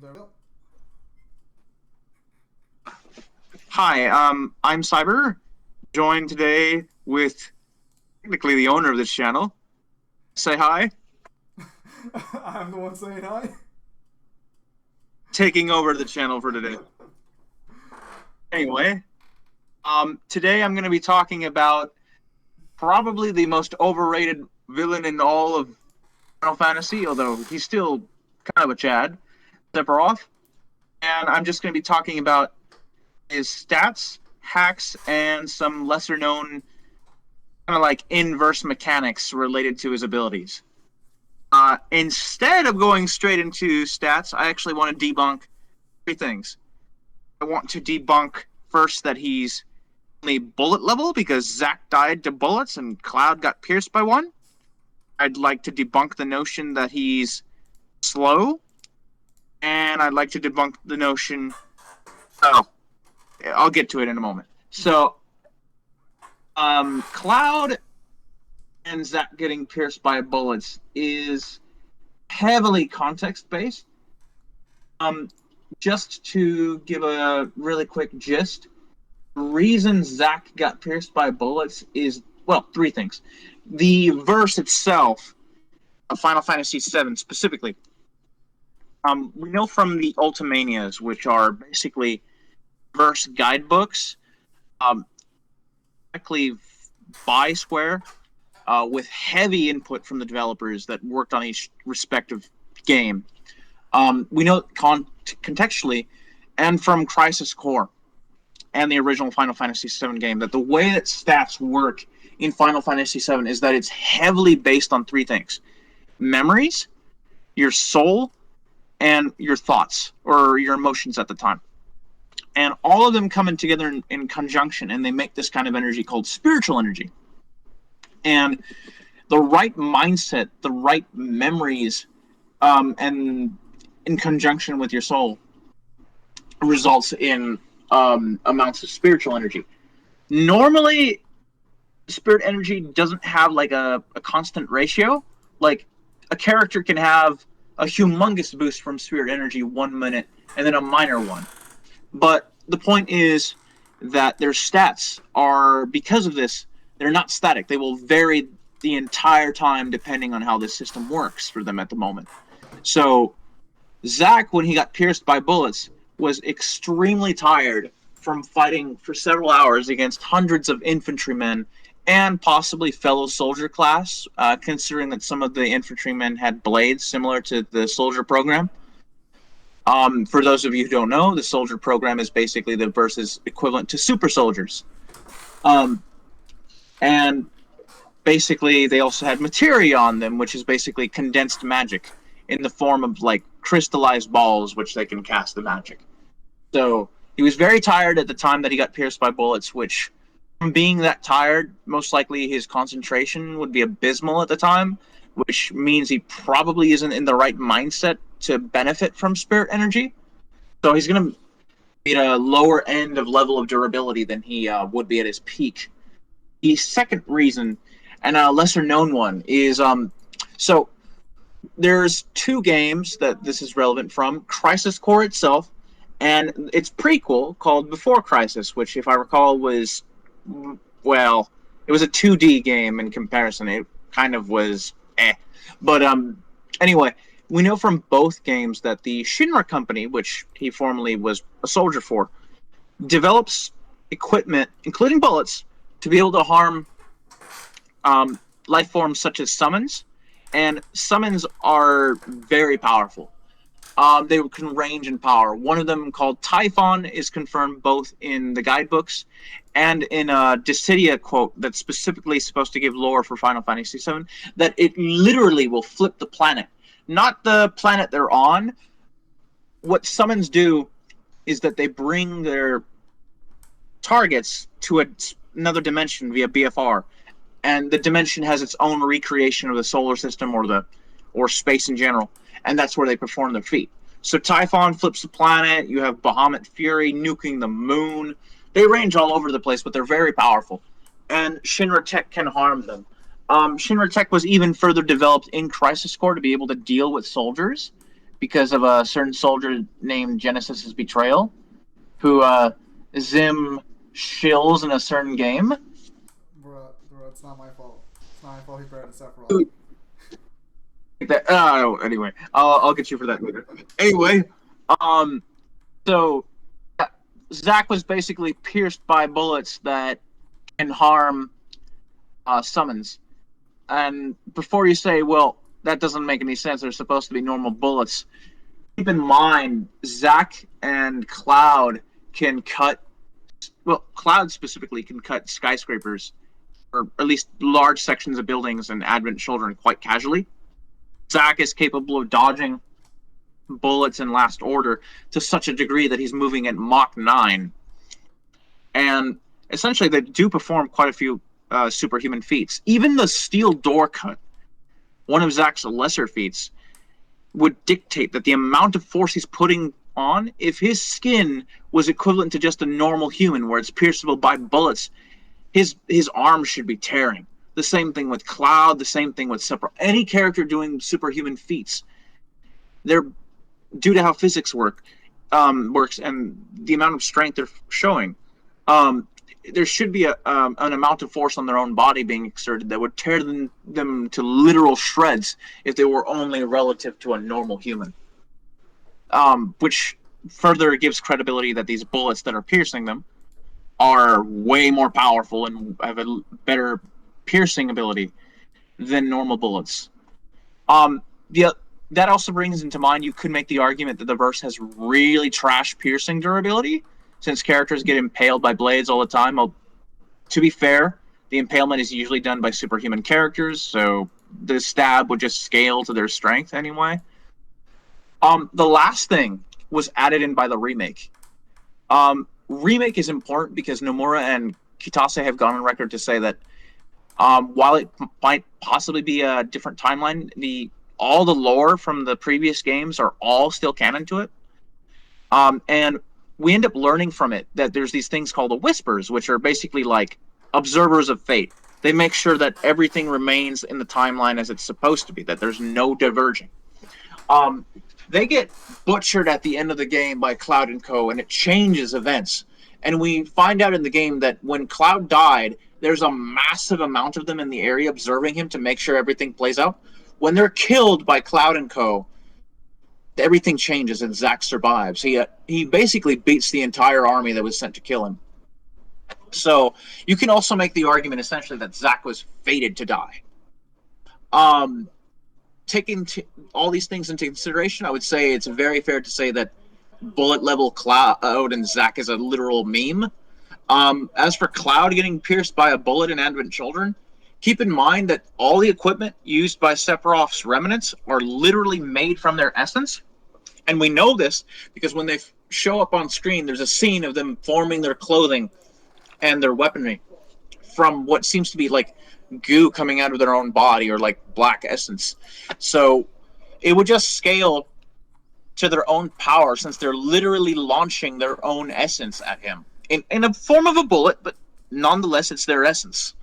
There we go. Hi, I'm Cyber, joined today with technically the owner of this channel. Say hi. I'm the one saying hi. Taking over the channel for today. Anyway, today I'm going to be talking about probably the most overrated villain in all of Final Fantasy, although he's still kind of a Chad, Sephiroth. And I'm just going to be talking about his stats, hacks, and some lesser known kind of like inverse mechanics related to his abilities. Instead of going straight into stats, I actually want to debunk three things. I want to debunk first that he's only bullet level because Zack died to bullets and Cloud got pierced by one. I'd like to debunk the notion that he's slow, and I'd like to debunk the notion. Oh, I'll get to it in a moment. So, Cloud and Zack getting pierced by bullets is heavily context based. Just to give a really quick gist, the reason Zack got pierced by bullets is, well, three things. The verse itself of Final Fantasy VII specifically, we know from the Ultimanias, which are basically verse guidebooks, directly by Square, with heavy input from the developers that worked on each respective game. We know contextually, and from Crisis Core and the original Final Fantasy VII game, that the way that stats work in Final Fantasy VII is that it's heavily based on three things: memories, your soul, and your thoughts, or your emotions at the time. And all of them coming together in conjunction, and they make this kind of energy called spiritual energy. And the right mindset, the right memories, and in conjunction with your soul, results in amounts of spiritual energy. Normally, spirit energy doesn't have like a constant ratio. Like, a character can have a humongous boost from spirit energy 1 minute and then a minor one. But the point is that their stats are, because of this, they're not static. They will vary the entire time depending on how this system works for them at the moment. So Zack, when he got pierced by bullets, was extremely tired from fighting for several hours against hundreds of infantrymen and possibly fellow soldier class, considering that some of the infantrymen had blades similar to the soldier program. For those of you who don't know, the soldier program is basically the versus equivalent to super soldiers. And basically, they also had materia on them, which is basically condensed magic in the form of like crystallized balls, which they can cast the magic. So he was very tired at the time that he got pierced by bullets, which, from being that tired, most likely his concentration would be abysmal at the time, which means he probably isn't in the right mindset to benefit from spirit energy. So he's going to be at a lower end of level of durability than he would be at his peak. The second reason, and a lesser known one, is so there's two games that this is relevant from: Crisis Core itself and its prequel called Before Crisis, which, if I recall, was, well, it was a 2D game in comparison. It kind of was But anyway, we know from both games that the Shinra company, which he formerly was a soldier for, develops equipment, including bullets, to be able to harm life forms such as summons. And summons are very powerful. They can range in power. One of them, called Typhon, is confirmed both in the guidebooks and in a Dissidia quote that's specifically supposed to give lore for Final Fantasy VII, that it literally will flip the planet. Not the planet they're on. What summons do is that they bring their targets to another dimension via BFR, and the dimension has its own recreation of the solar system or space in general, and that's where they perform their feat. So Typhon flips the planet. You have Bahamut Fury nuking the moon. They range all over the place, but they're very powerful, and Shinra Tech can harm them. Shinra Tech was even further developed in Crisis Core to be able to deal with soldiers, because of a certain soldier named Genesis's betrayal, who Zim shills in a certain game. Bro, it's not my fault. It's not my fault he bred Sephiroth. Anyway, I'll get you for that later. Anyway, um, so Zack was basically pierced by bullets that can harm summons. And before you say, well, that doesn't make any sense, they're supposed to be normal bullets, keep in mind, Zack and Cloud can cut, well, Cloud specifically can cut skyscrapers, or at least large sections of buildings and Advent children quite casually. Zack is capable of dodging bullets in Last Order to such a degree that he's moving at Mach 9. And essentially, they do perform quite a few superhuman feats. Even the steel door cut, one of Zack's lesser feats, would dictate that the amount of force he's putting on, if his skin was equivalent to just a normal human, where it's pierceable by bullets, his arms should be tearing. The same thing with Cloud, the same thing with Sephiroth. Any character doing superhuman feats, they're due to how physics works and the amount of strength they're showing. There should be an amount of force on their own body being exerted that would tear them to literal shreds if they were only relative to a normal human. Which further gives credibility that these bullets that are piercing them are way more powerful and have a better piercing ability than normal bullets. That also brings into mind, you could make the argument that the verse has really trash piercing durability, since characters get impaled by blades all the time. Well, to be fair, the impalement is usually done by superhuman characters, so the stab would just scale to their strength anyway. The last thing was added in by the remake. Remake is important because Nomura and Kitase have gone on record to say that while it might possibly be a different timeline, all the lore from the previous games are all still canon to it. And we end up learning from it that there's these things called the Whispers, which are basically like observers of fate. They make sure that everything remains in the timeline as it's supposed to be, that there's no diverging. They get butchered at the end of the game by Cloud and Co., and it changes events. And we find out in the game that when Cloud died, there's a massive amount of them in the area observing him to make sure everything plays out. When they're killed by Cloud and Co., everything changes and Zack survives. He basically beats the entire army that was sent to kill him. So you can also make the argument essentially that Zack was fated to die. Taking all these things into consideration, I would say it's very fair to say that bullet level Cloud and Zack is a literal meme. As for Cloud getting pierced by a bullet in Advent Children, keep in mind that all the equipment used by Sephiroth's remnants are literally made from their essence. And we know this because when they show up on screen, there's a scene of them forming their clothing and their weaponry from what seems to be like goo coming out of their own body or like black essence. So it would just scale to their own power since they're literally launching their own essence at him in a form of a bullet, but nonetheless it's their essence.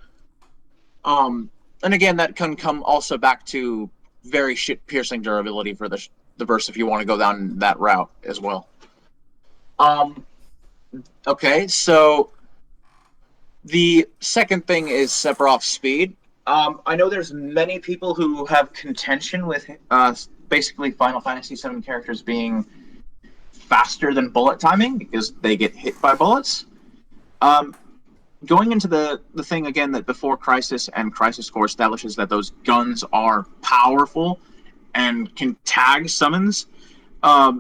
And again, that can come also back to very shit piercing durability for the verse if you want to go down that route as well. Okay, so the second thing is Sephiroth's speed. I know there's many people who have contention with basically Final Fantasy VII characters being faster than bullet timing because they get hit by bullets. Going into the thing again that before Crisis and Crisis Core establishes that those guns are powerful and can tag summons. I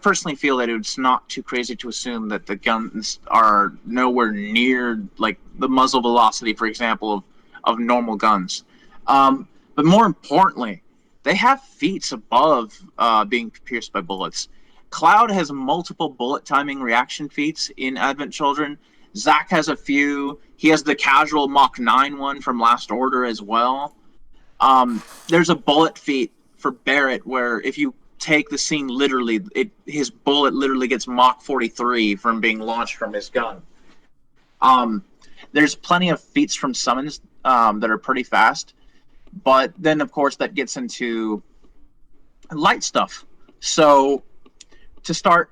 personally feel that it's not too crazy to assume that the guns are nowhere near like the muzzle velocity, for example, of normal guns. But more importantly, they have feats above being pierced by bullets. Cloud has multiple bullet timing reaction feats in Advent Children. Zack has a few. He has the casual Mach 9 one from Last Order as well. There's a bullet feat for Barrett where if you take the scene literally, his bullet literally gets Mach 43 from being launched from his gun. There's plenty of feats from summons that are pretty fast. But then, of course, that gets into light stuff. So to start,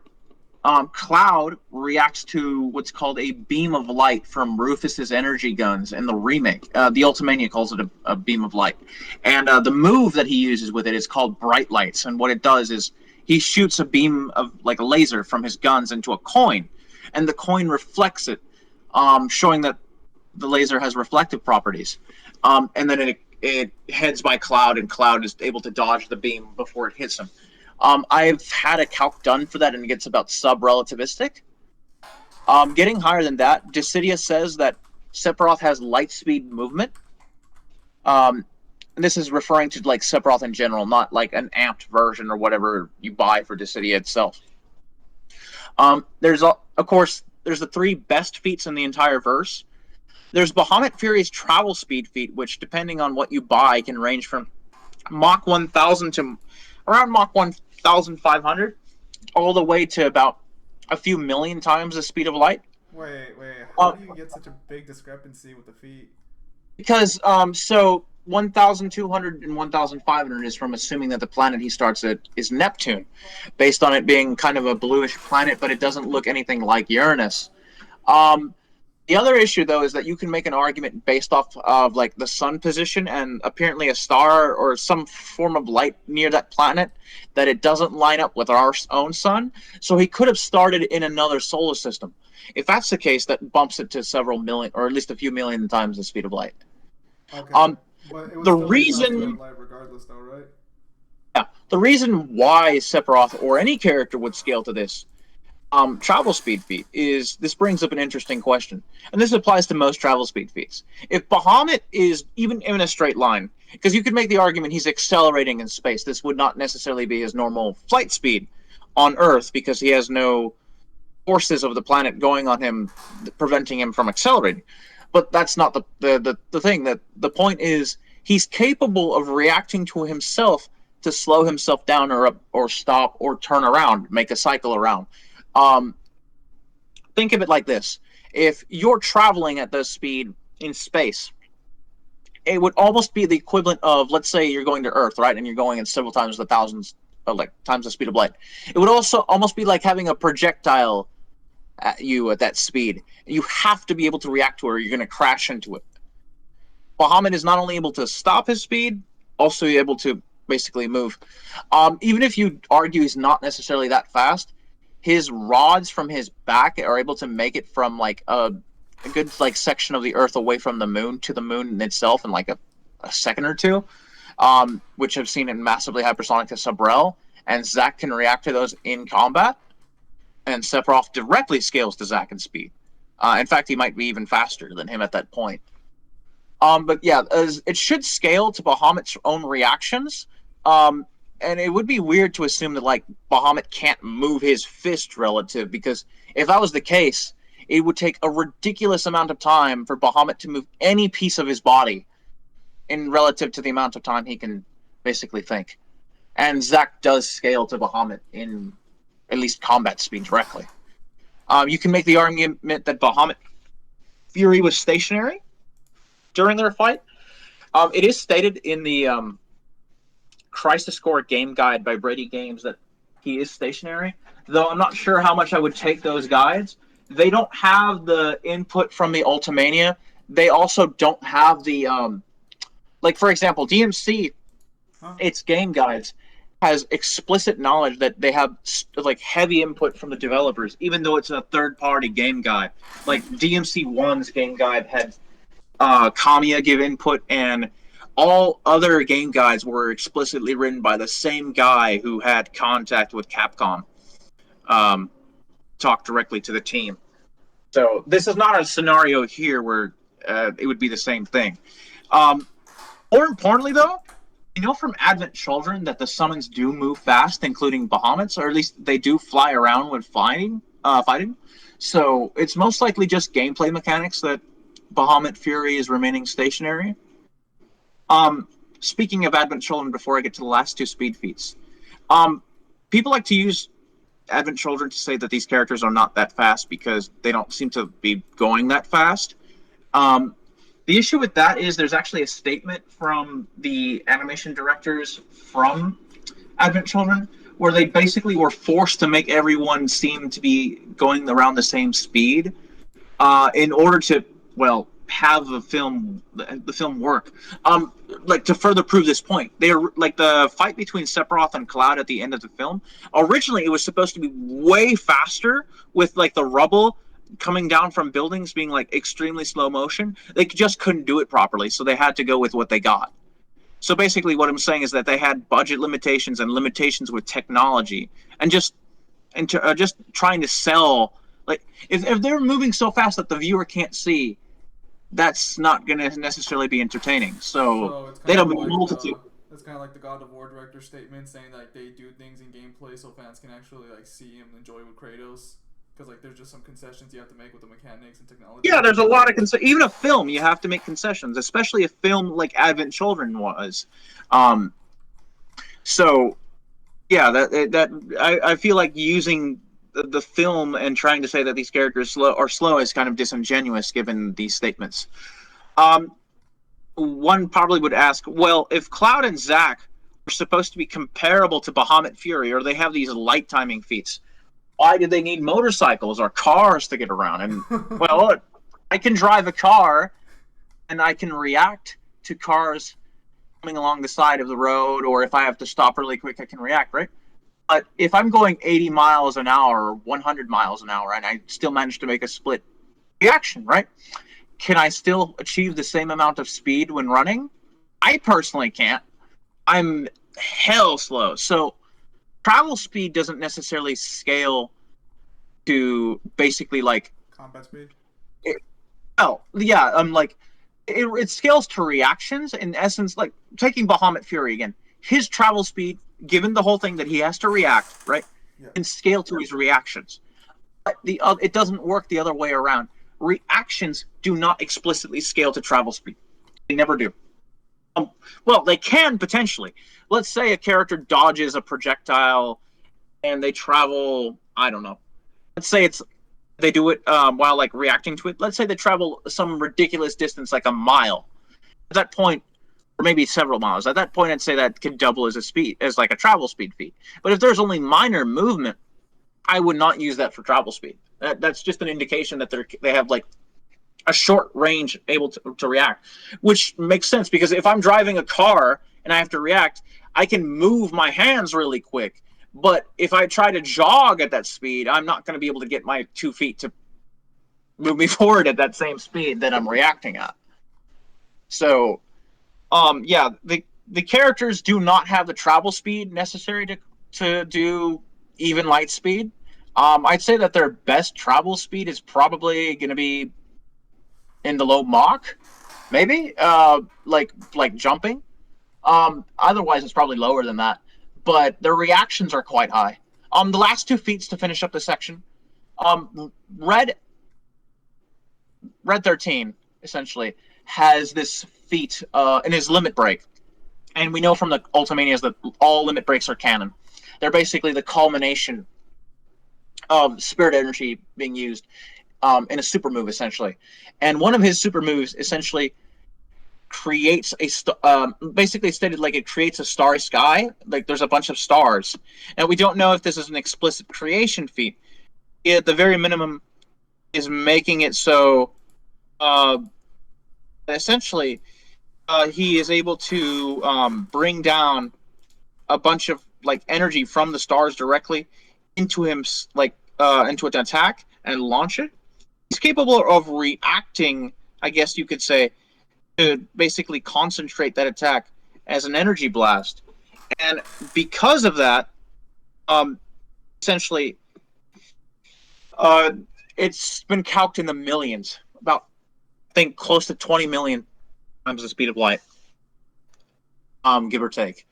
Cloud reacts to what's called a beam of light from Rufus's energy guns in the remake. The Ultimania calls it a beam of light. And the move that he uses with it is called Bright Lights. And what it does is he shoots a beam of, like a laser from his guns into a coin, and the coin reflects it, showing that the laser has reflective properties. And then it heads by Cloud, and Cloud is able to dodge the beam before it hits him. I've had a calc done for that, and it gets about sub-relativistic. Getting higher than that, Dissidia says that Sephiroth has light speed movement. And this is referring to like Sephiroth in general, not like an amped version or whatever you buy for Dissidia itself. There's, of course, there's the 3 best feats in the entire verse. There's Bahamut Fury's travel speed feat, which, depending on what you buy, can range from Mach 1000 to around Mach 1500, all the way to about a few million times the speed of light. Wait. How do you get such a big discrepancy with the feet? Because, so 1,200 and 1,500 is from assuming that the planet he starts at is Neptune, based on it being kind of a bluish planet, but it doesn't look anything like Uranus. The other issue, though, is that you can make an argument based off of like the sun position and apparently a star or some form of light near that planet that it doesn't line up with our own sun. So he could have started in another solar system. If that's the case, that bumps it to several million, or at least a few million times the speed of light. Okay. But it was The still based on speed reason, of light regardless, though, right? yeah, the reason why Sephiroth or any character would scale to this travel speed feat is, this brings up an interesting question, and this applies to most travel speed feats. If Bahamut is even in a straight line, because you could make the argument he's accelerating in space, this would not necessarily be his normal flight speed on Earth because he has no forces of the planet going on him, preventing him from accelerating. But that's not the thing. That the point is he's capable of reacting to himself to slow himself down or stop or turn around, make a cycle around. Um, think of it like this: if you're traveling at this speed in space, it would almost be the equivalent of, let's say you're going to Earth, right, and you're going at several times the thousands, like times the speed of light. It would also almost be like having a projectile at you at that speed. You have to be able to react to it, or you're going to crash into it. Bahamut is not only able to stop his speed, also able to basically move. Even if you argue he's not necessarily that fast, his rods from his back are able to make it from like a good like section of the Earth away from the moon to the moon itself in like a second or two, which have seen it massively hypersonic to Subrel, and Zack can react to those in combat, and Sephiroth directly scales to Zack in speed. In fact, he might be even faster than him at that point. But yeah, it should scale to Bahamut's own reactions. And it would be weird to assume that like Bahamut can't move his fist relative, because if that was the case, it would take a ridiculous amount of time for Bahamut to move any piece of his body in relative to the amount of time he can basically think. And Zack does scale to Bahamut in at least combat speed directly. You can make the argument that Bahamut Fury was stationary during their fight. It is stated in the Crisis Core game guide by Brady Games that he is stationary, though I'm not sure how much I would take those guides. They don't have the input from the Ultimania. They also don't have the like, for example, DMC, its game guides has explicit knowledge that they have like heavy input from the developers, even though it's a third-party game guide. Like DMC 1's game guide had Kamiya give input, and all other game guides were explicitly written by the same guy who had contact with Capcom, talk directly to the team. So this is not a scenario here where it would be the same thing. More importantly, though, you know from Advent Children that the summons do move fast, including Bahamut's, or at least they do fly around when fighting. So it's most likely just gameplay mechanics that Bahamut Fury is remaining stationary. Speaking of Advent Children, before I get to the last 2 speed feats, people like to use Advent Children to say that these characters are not that fast because they don't seem to be going that fast. The issue with that is there's actually a statement from the animation directors from Advent Children where they basically were forced to make everyone seem to be going around the same speed in order to, well, have the film work. Like to further prove this point, they're like the fight between Sephiroth and Cloud at the end of the film. Originally, it was supposed to be way faster with like the rubble coming down from buildings being like extremely slow motion. They just couldn't do it properly, so they had to go with what they got. So basically, what I'm saying is that they had budget limitations and limitations with technology, and just trying to sell. Like if they're moving so fast that the viewer can't see, that's not going to necessarily be entertaining. So So it's they kind don't of have a like multitude. it's kind of like the God of War director statement saying that they do things in gameplay so fans can actually like see and enjoy with Kratos. Because like there's just some concessions you have to make with the mechanics and technology. Yeah, there's a lot of even a film you have to make concessions, especially a film like Advent Children was. Um, so yeah, I feel like using the film and trying to say that these characters are slow is kind of disingenuous given these statements. Um, One probably would ask, well, if Cloud and Zack are supposed to be comparable to Bahamut Fury, or they have these light timing feats, why do they need motorcycles or cars to get around? And well, look, I can drive a car, and I can react to cars coming along the side of the road, or if I have to stop really quick, I can react, right? But if I'm going 80 miles an hour or 100 miles an hour, and I still manage to make a split reaction, right? Can I still achieve the same amount of speed when running? I personally can't. I'm hell slow. So travel speed doesn't necessarily scale to basically like Combat speed. it, well, yeah, like it scales to reactions in essence. Like taking Bahamut Fury again, his travel speed, given the whole thing that he has to react, right, Yeah. can scale to his reactions. But it doesn't work the other way around. Reactions do not explicitly scale to travel speed. They never do. Well, they can potentially. Let's say a character dodges a projectile and they travel, I don't know. Let's say they do it while like reacting to it. Let's say they travel some ridiculous distance, like a mile. At that point, or maybe several miles. At that point, I'd say that could double as like a travel speed feat. But if there's only minor movement, I would not use that for travel speed. That's just an indication that they have like a short range able to react, which makes sense because if I'm driving a car and I have to react, I can move my hands really quick. But if I try to jog at that speed, I'm not going to be able to get my 2 feet to move me forward at that same speed that I'm reacting at. So, yeah, the characters do not have the travel speed necessary to do even light speed. I'd say that their best travel speed is probably going to be in the low Mach, maybe, like jumping. Otherwise, it's probably lower than that. But their reactions are quite high. The last 2 feats to finish up the section. Red 13 essentially has this feat in his limit break, and we know from the Ultimanias that all limit breaks are canon. They're basically the culmination of spirit energy being used in a super move, essentially. And one of his super moves essentially creates basically stated like it creates a starry sky. Like there's a bunch of stars. And we don't know if this is an explicit creation feat. It, at the very minimum, is making it so essentially he is able to bring down a bunch of like energy from the stars directly into him, like into an attack and launch it. He's capable of reacting, I guess you could say, to basically concentrate that attack as an energy blast. And because of that, essentially, it's been calced in the millions, about I think close to 20 million times the speed of light, give or take.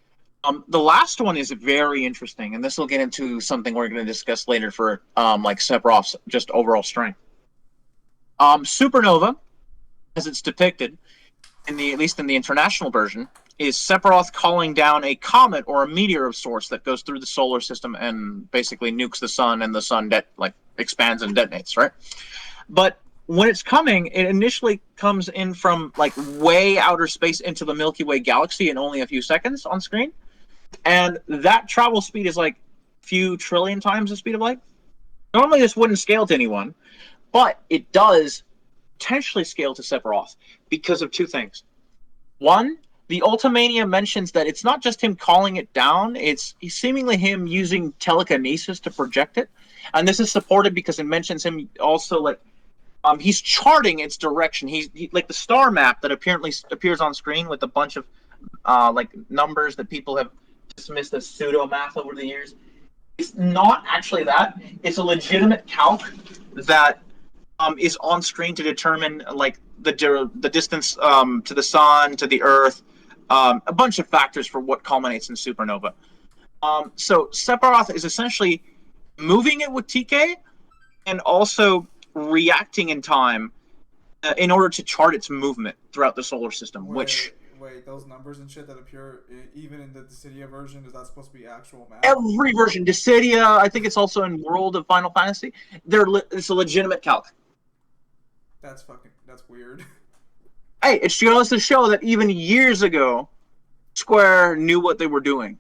The last one is very interesting, and this will get into something we're going to discuss later for like Sephiroth's just overall strength. Supernova, as it's depicted in at least in the international version, is Sephiroth calling down a comet or a meteor of sorts that goes through the solar system and basically nukes the sun, and the sun expands and detonates, right? But when it's coming, it initially comes in from like way outer space into the Milky Way galaxy in only a few seconds on screen, and that travel speed is like a few trillion times the speed of light. Normally, this wouldn't scale to anyone, but it does potentially scale to Sephiroth because of two things. One, the Ultimania mentions that it's not just him calling it down, it's seemingly him using telekinesis to project it. And this is supported because it mentions him also like he's charting its direction. He like the star map that apparently appears on screen with a bunch of like numbers that people have dismissed as pseudo math over the years. It's not actually that. It's a legitimate calc that is on screen to determine like the distance to the sun, to the Earth, a bunch of factors for what culminates in supernova. So Sephiroth is essentially moving it with TK and also reacting in time in order to chart its movement throughout the solar system. Wait, those numbers and shit that appear even in the Dissidia version, is that supposed to be actual math? Every version, Dissidia, I think it's also in World of Final Fantasy. It's a legitimate calc. That's weird. Hey, it goes to show that even years ago, Square knew what they were doing.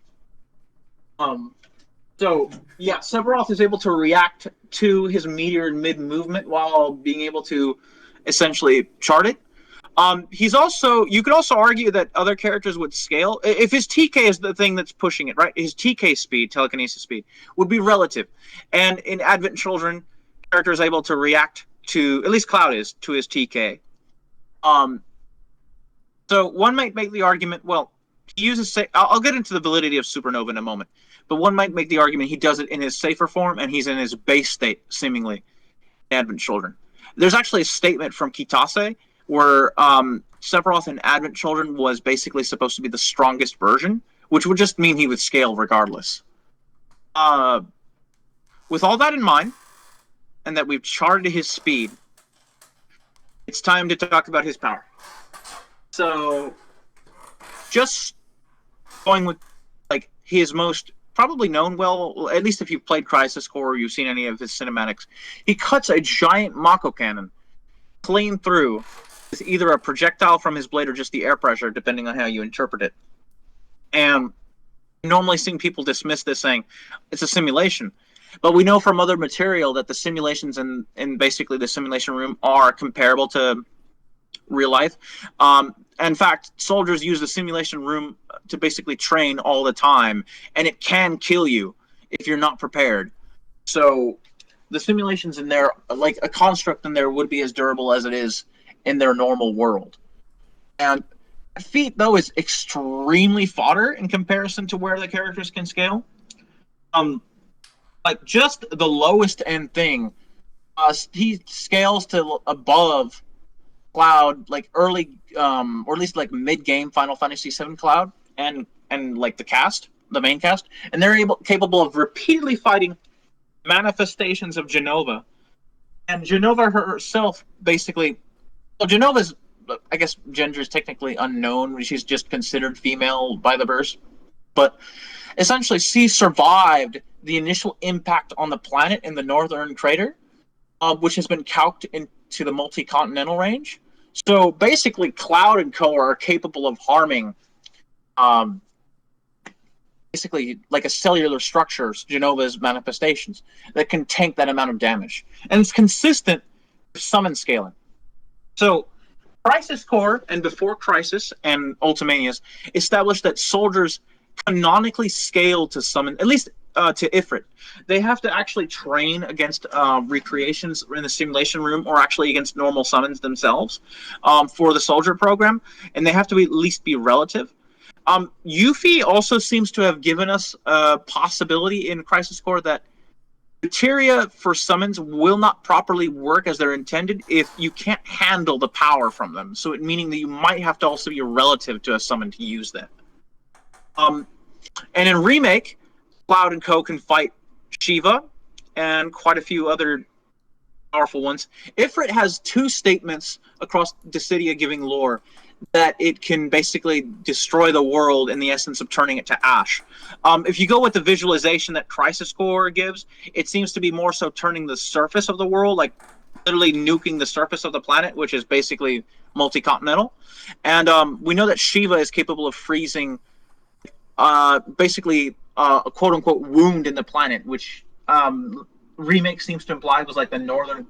So yeah, Sephiroth is able to react to his meteor in mid-movement while being able to essentially chart it. He's also, you could also argue that other characters would scale if his TK is the thing that's pushing it, right? His TK speed, telekinesis speed, would be relative, and in Advent Children, character is able to react to, at least Cloud is, to his TK. So one might make the argument, well, he uses, I'll get into the validity of Supernova in a moment, but one might make the argument he does it in his safer form and he's in his base state, seemingly, in Advent Children. There's actually a statement from Kitase where Sephiroth in Advent Children was basically supposed to be the strongest version, which would just mean he would scale regardless. With all that in mind, and that we've charted his speed, it's time to talk about his power. So, just going with like his most probably known well, at least if you've played Crisis Core or you've seen any of his cinematics, he cuts a giant Mako cannon clean through with either a projectile from his blade or just the air pressure, depending on how you interpret it. And normally seeing people dismiss this saying it's a simulation. But we know from other material that the simulations in basically the simulation room are comparable to real life. In fact, soldiers use the simulation room to basically train all the time, and it can kill you if you're not prepared. So the simulations in there, like a construct in there, would be as durable as it is in their normal world. And feat, though, is extremely fodder in comparison to where the characters can scale. Like just the lowest end thing, he scales to above Cloud, like early, or at least like mid-game Final Fantasy VII Cloud, and like the main cast, and they're capable of repeatedly fighting manifestations of Jenova, and Jenova herself basically, well, Jenova's, I guess gender is technically unknown. She's just considered female by the verse, but essentially she survived the initial impact on the planet in the northern crater, which has been calced into the multi-continental range. So basically, Cloud and Co are capable of harming, basically like a cellular structure, Genova's manifestations that can tank that amount of damage, and it's consistent with summon scaling. So, Crisis Core and before Crisis and Ultimanias established that soldiers canonically scale to summon, at least to Ifrit. They have to actually train against recreations in the simulation room or actually against normal summons themselves for the soldier program, and they have to at least be relative. Yuffie also seems to have given us a possibility in Crisis Core that materia for summons will not properly work as they're intended if you can't handle the power from them. So, meaning that you might have to also be relative to a summon to use that. And in Remake, Cloud and Co can fight Shiva and quite a few other powerful ones. Ifrit has two statements across Dissidia giving lore that it can basically destroy the world in the essence of turning it to ash. If you go with the visualization that Crisis Core gives, it seems to be more so turning the surface of the world, like literally nuking the surface of the planet, which is basically multi-continental. And we know that Shiva is capable of freezing basically a quote-unquote wound in the planet, which remake seems to imply was like the northern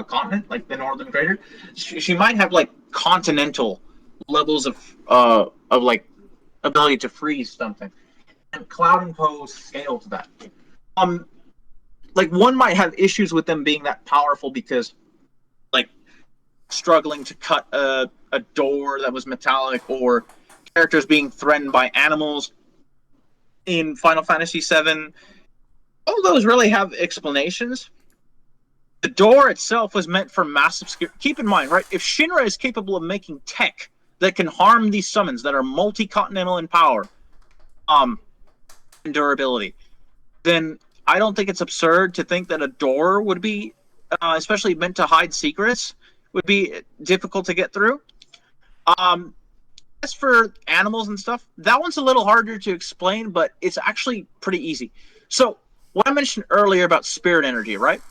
continent, like the northern crater. She might have like continental levels of like ability to freeze something, and Cloud and Co scale to that. Like one might have issues with them being that powerful because like struggling to cut a door that was metallic, or characters being threatened by animals in Final Fantasy VII. All those really have explanations. The door itself was meant for massive security. Keep in mind, right? If Shinra is capable of making tech that can harm these summons that are multi-continental in power, and durability, then I don't think it's absurd to think that a door would be, especially meant to hide secrets, would be difficult to get through. As for animals and stuff, that one's a little harder to explain, but it's actually pretty easy. So, what I mentioned earlier about spirit energy, right?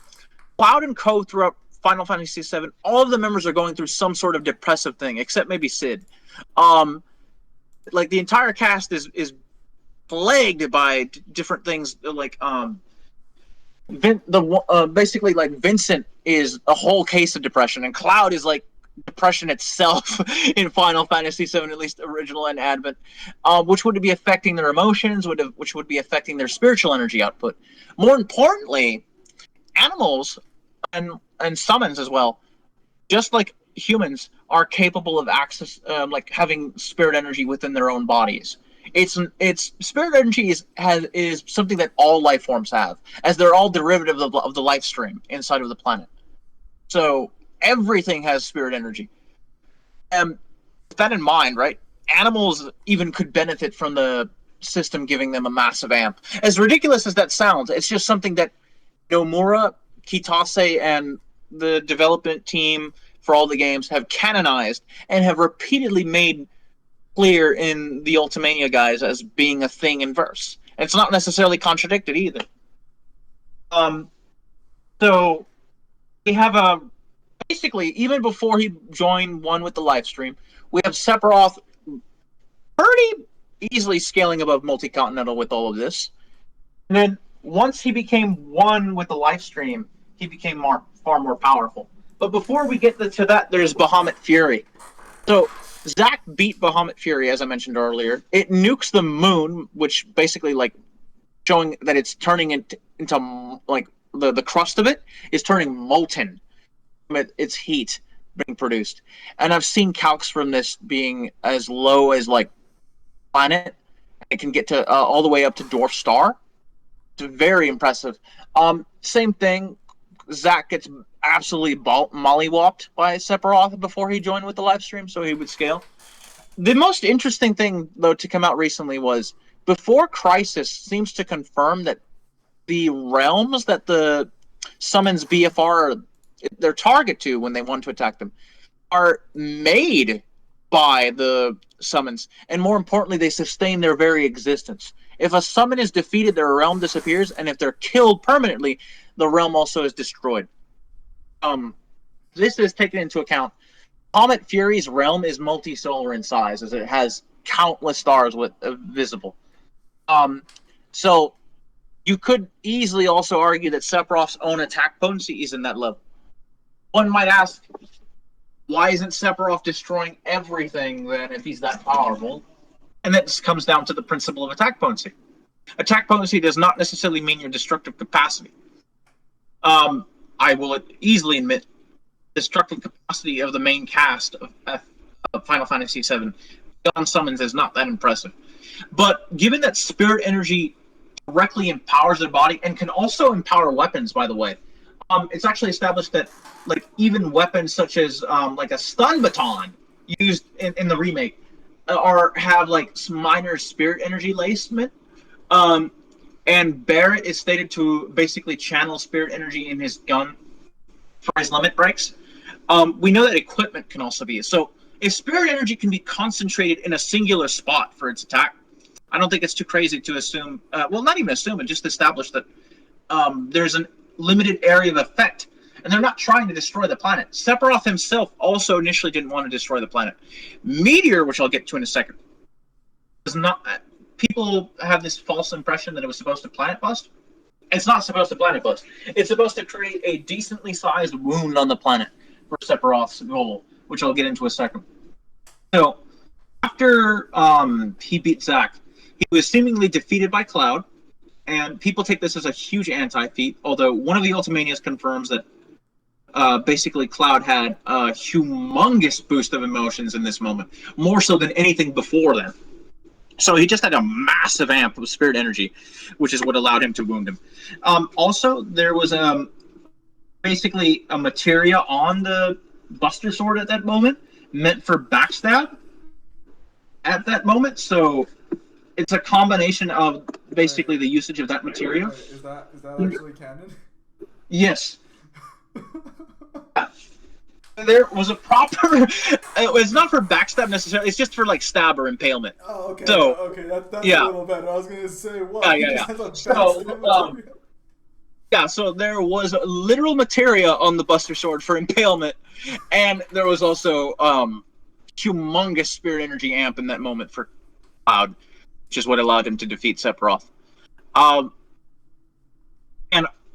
Cloud and Co throughout Final Fantasy VII, all of the members are going through some sort of depressive thing, except maybe Sid. Like the entire cast is plagued by different things, like basically like Vincent is a whole case of depression, and Cloud is like depression itself in Final Fantasy VII, at least original and Advent, which would be affecting their emotions, which would be affecting their spiritual energy output. More importantly, animals and summons as well, just like humans, are capable of access, like having spirit energy within their own bodies. It's spirit energy is something that all life forms have, as they're all derivative of the life stream inside of the planet. So everything has spirit energy. With that in mind, right? Animals even could benefit from the system giving them a massive amp. As ridiculous as that sounds, it's just something that Nomura, Kitase, and the development team for all the games have canonized and have repeatedly made clear in the Ultimania guys as being a thing in verse. And it's not necessarily contradicted either. So we have basically, even before he joined one with the live stream, we have Sephiroth pretty easily scaling above multi-continental with all of this. And then once he became one with the live stream, he became far more powerful. But before we get to that, there's Bahamut Fury. So Zack beat Bahamut Fury, as I mentioned earlier. It nukes the moon, which basically like showing that it's turning into like the crust of it is turning molten. Its heat being produced, and I've seen calcs from this being as low as like planet. It can get to all the way up to dwarf star. It's very impressive. Same thing. Zack gets absolutely mollywopped by Sephiroth before he joined with the live stream, so he would scale. The most interesting thing, though, to come out recently was Before Crisis seems to confirm that the realms that the summons BFR their target to when they want to attack them are made by the summons, and more importantly, they sustain their very existence. If a summon is defeated, their realm disappears, and if they're killed permanently, the realm also is destroyed. This is taken into account. Comet Fury's realm is multi-solar in size, as it has countless stars with visible. So you could easily also argue that Sephiroth's own attack potency is in that level. One might ask, why isn't Sephiroth destroying everything then if he's that powerful? And that comes down to the principle of attack potency. Attack potency does not necessarily mean your destructive capacity. I will easily admit, destructive capacity of the main cast of Final Fantasy VII on summons is not that impressive. But given that spirit energy directly empowers their body and can also empower weapons, by the way, it's actually established that like even weapons such as like a stun baton used in the remake have like minor spirit energy lacement. And Barrett is stated to basically channel spirit energy in his gun for his limit breaks. We know that equipment can also be. So if spirit energy can be concentrated in a singular spot for its attack, I don't think it's too crazy to assume, well, not even assume, but just establish that there's a limited area of effect and they're not trying to destroy the planet. Sephiroth himself also initially didn't want to destroy the planet. Meteor, which I'll get to in a second, was not. People have this false impression that it was supposed to planet bust. It's not supposed to planet bust. It's supposed to create a decently sized wound on the planet for Sephiroth's goal, which I'll get into in a second. So, after he beat Zack, he was seemingly defeated by Cloud, and people take this as a huge anti-feat, although one of the Ultimanias confirms that basically Cloud had a humongous boost of emotions in this moment, more so than anything before then. So he just had a massive amp of spirit energy, which is what allowed him to wound him. Also, there was basically a materia on the Buster Sword at that moment, meant for backstab at that moment. So it's a combination of basically the usage of that materia. Wait, is that actually canon? Yes. There was a proper. It's not for backstab necessarily. It's just for like stab or impalement. Oh, okay. So, okay, that's a little better. I was gonna say what? Yeah. So there was literal materia on the Buster Sword for impalement, and there was also humongous spirit energy amp in that moment for Cloud, which is what allowed him to defeat Sephiroth. And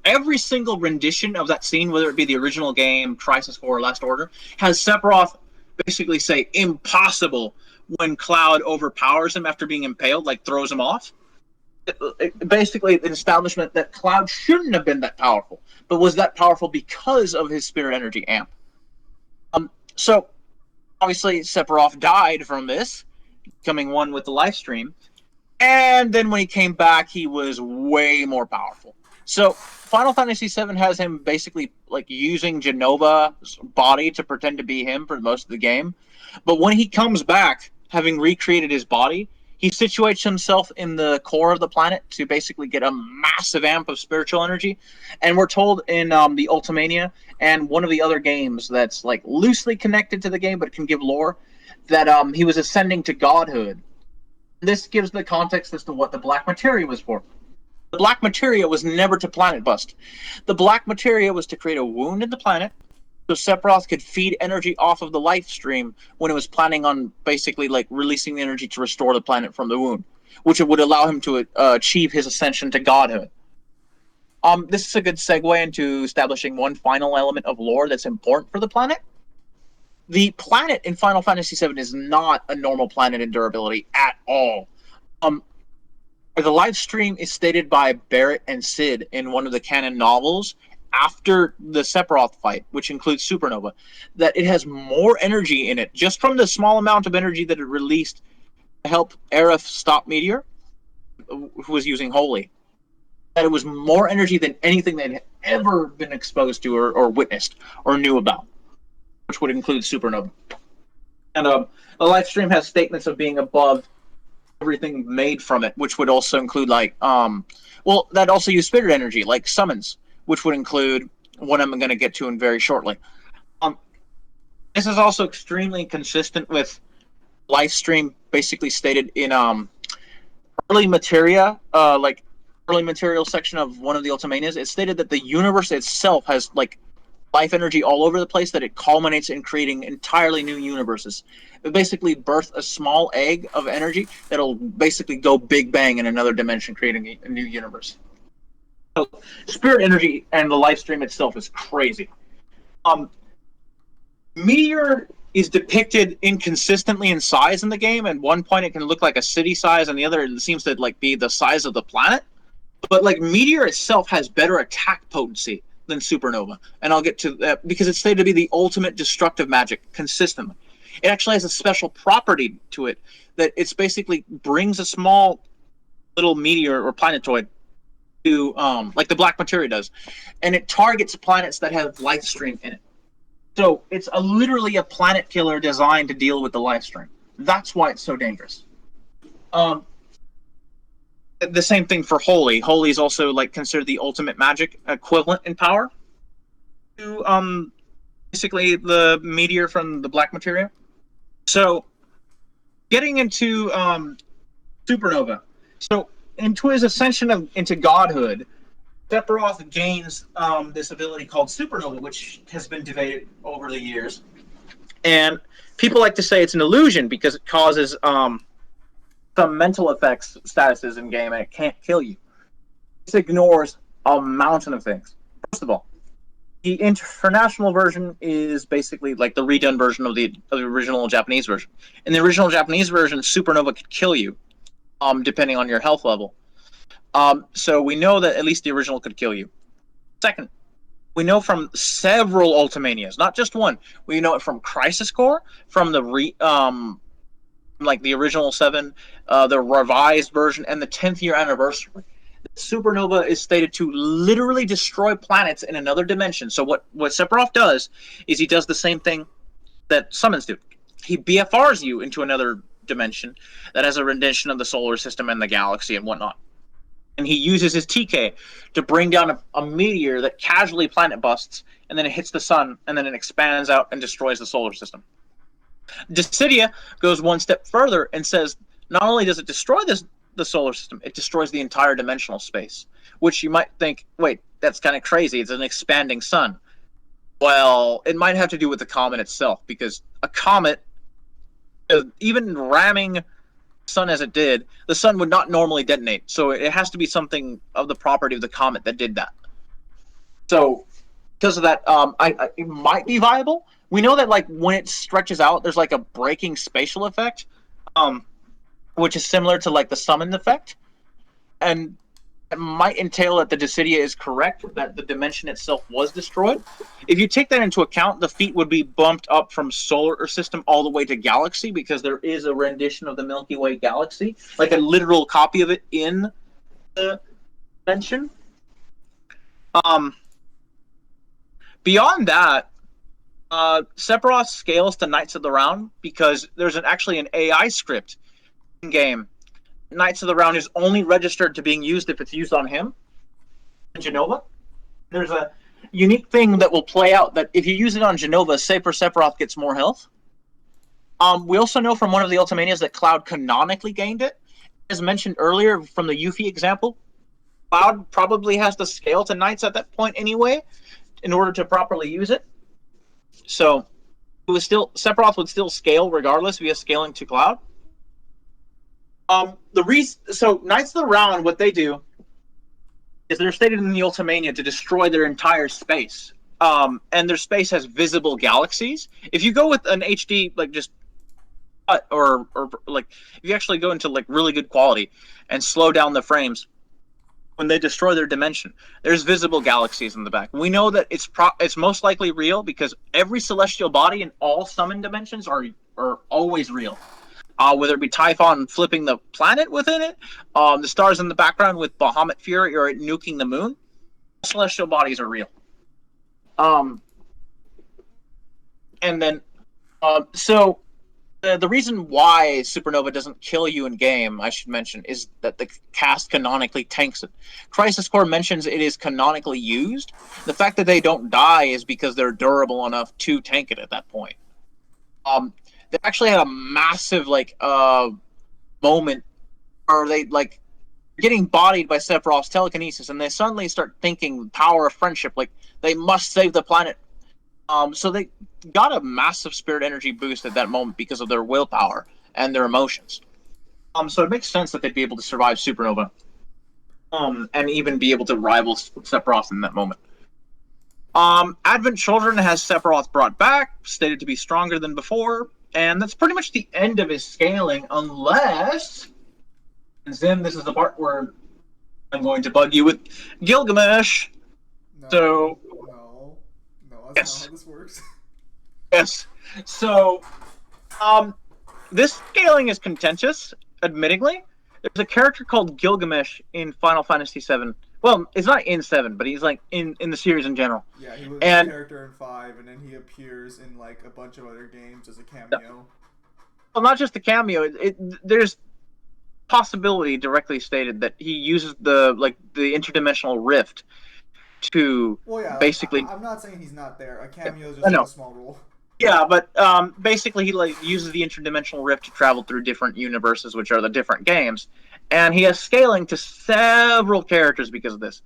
every single rendition of that scene, whether it be the original game, Crisis Core, or Last Order, has Sephiroth basically say impossible when Cloud overpowers him after being impaled, like throws him off. Basically, an establishment that Cloud shouldn't have been that powerful, but was that powerful because of his spirit energy amp. So, obviously, Sephiroth died from this, becoming one with the live stream, and then when he came back, he was way more powerful. So, Final Fantasy VII has him basically like using Jenova's body to pretend to be him for most of the game. But when he comes back, having recreated his body, he situates himself in the core of the planet to basically get a massive amp of spiritual energy. And we're told in the Ultimania and one of the other games that's like loosely connected to the game but can give lore, that he was ascending to godhood. This gives the context as to what the black materia was for. The black materia was never to planet bust. The black materia was to create a wound in the planet so Sephiroth could feed energy off of the life stream when it was planning on basically like releasing the energy to restore the planet from the wound, which would allow him to achieve his ascension to godhood. This is a good segue into establishing one final element of lore that's important for the planet. The planet in Final Fantasy VII is not a normal planet in durability at all. The live stream is stated by Barrett and Sid in one of the canon novels after the Sephiroth fight, which includes Supernova, that it has more energy in it, just from the small amount of energy that it released to help Aerith stop Meteor, who was using Holy. That it was more energy than anything they'd ever been exposed to or witnessed or knew about, which would include Supernova. And the live stream has statements of being above everything made from it, which would also include like that also use spirit energy, like summons, which would include what I'm going to get to in very shortly. This is also extremely consistent with live stream basically stated in early materia, like early material section of one of the Ultimanias. It stated that the universe itself has like life energy all over the place, that it culminates in creating entirely new universes. It basically birth a small egg of energy that'll basically go big bang in another dimension, creating a new universe. So spirit energy and the live stream itself is crazy. Meteor is depicted inconsistently in size in the game. At one point it can look like a city size, and the other it seems to like be the size of the planet. But like Meteor itself has better attack potency than Supernova, and I'll get to that because it's stated to be the ultimate destructive magic consistently. It actually has a special property to it that it's basically brings a small little meteor or planetoid to like the black materia does, and it targets planets that have life stream in it. So it's literally a planet killer designed to deal with the life stream. That's why it's so dangerous. The same thing for Holy. Holy is also like considered the ultimate magic equivalent in power to basically the meteor from the black materia. So getting into Supernova. So into his ascension into godhood, Sephiroth gains this ability called Supernova, which has been debated over the years. And people like to say it's an illusion because it causes some mental effects statuses in game and it can't kill you. This ignores a mountain of things. First of all, the international version is basically like the redone version of the original Japanese version. In the original Japanese version, Supernova could kill you, depending on your health level. So we know that at least the original could kill you. Second, we know from several Ultimanias, not just one. We know it from Crisis Core, from the like the original 7, the revised version, and the 10th year anniversary. Supernova is stated to literally destroy planets in another dimension. So what Sephiroth does is he does the same thing that summons do. He BFRs you into another dimension that has a rendition of the solar system and the galaxy and whatnot. And he uses his TK to bring down a meteor that casually planet busts, and then it hits the sun, and then it expands out and destroys the solar system. Dissidia goes one step further and says not only does it destroy the solar system, it destroys the entire dimensional space, which you might think, wait, that's kind of crazy. It's an expanding sun. Well, it might have to do with the comet itself, because a comet, even ramming sun as it did, the sun would not normally detonate. So it has to be something of the property of the comet that did that. So because of that, it might be viable. We know that like when it stretches out, there's like a breaking spatial effect, which is similar to like the summon effect, and it might entail that the Dissidia is correct, that the dimension itself was destroyed. If you take that into account, the feat would be bumped up from solar system all the way to galaxy, because there is a rendition of the Milky Way galaxy, like a literal copy of it in the dimension. Beyond that, Sephiroth scales to Knights of the Round because there's actually an AI script in game. Knights of the Round is only registered to being used if it's used on him, Genova. There's a unique thing that will play out that if you use it on Genova, say for Sephiroth gets more health. We also know from one of the Ultimanias that Cloud canonically gained it. As mentioned earlier from the Yuffie example, Cloud probably has to scale to Knights at that point anyway in order to properly use it. So it was still Sephiroth would still scale regardless via scaling to Cloud. So Knights of the Round, what they do is they're stated in the Ultimania to destroy their entire space. And their space has visible galaxies. If you go with an HD, like just or like if you actually go into like really good quality and slow down the frames, when they destroy their dimension, there's visible galaxies in the back. We know that it's most likely real because every celestial body in all summon dimensions are always real. Whether it be Typhon flipping the planet within it, the stars in the background with Bahamut Fury or it nuking the moon, celestial bodies are real. And then, so the reason why Supernova doesn't kill you in game, I should mention, is that the cast canonically tanks it. Crisis Core mentions it is canonically used. The fact that they don't die is because they're durable enough to tank it at that point. They actually had a massive moment where they like getting bodied by Sephiroth's telekinesis, and they suddenly start thinking power of friendship, like they must save the planet. So they got a massive spirit energy boost at that moment because of their willpower and their emotions. So it makes sense that they'd be able to survive Supernova, and even be able to rival Sephiroth in that moment. Advent Children has Sephiroth brought back, stated to be stronger than before, and that's pretty much the end of his scaling, unless, and Zim, this is the part where I'm going to bug you with Gilgamesh. No, that's not how this works. Yes. So, this scaling is contentious, admittingly. There's a character called Gilgamesh in Final Fantasy VII. Well, it's not in 7, but he's like in the series in general. Yeah, he was a character in 5, and then he appears in like a bunch of other games as a cameo. Well, not just a cameo. There's possibility directly stated that he uses the interdimensional rift to basically. I'm not saying he's not there. A cameo is just a small role. Yeah, but basically he uses the interdimensional rift to travel through different universes, which are the different games, and he has scaling to several characters because of this.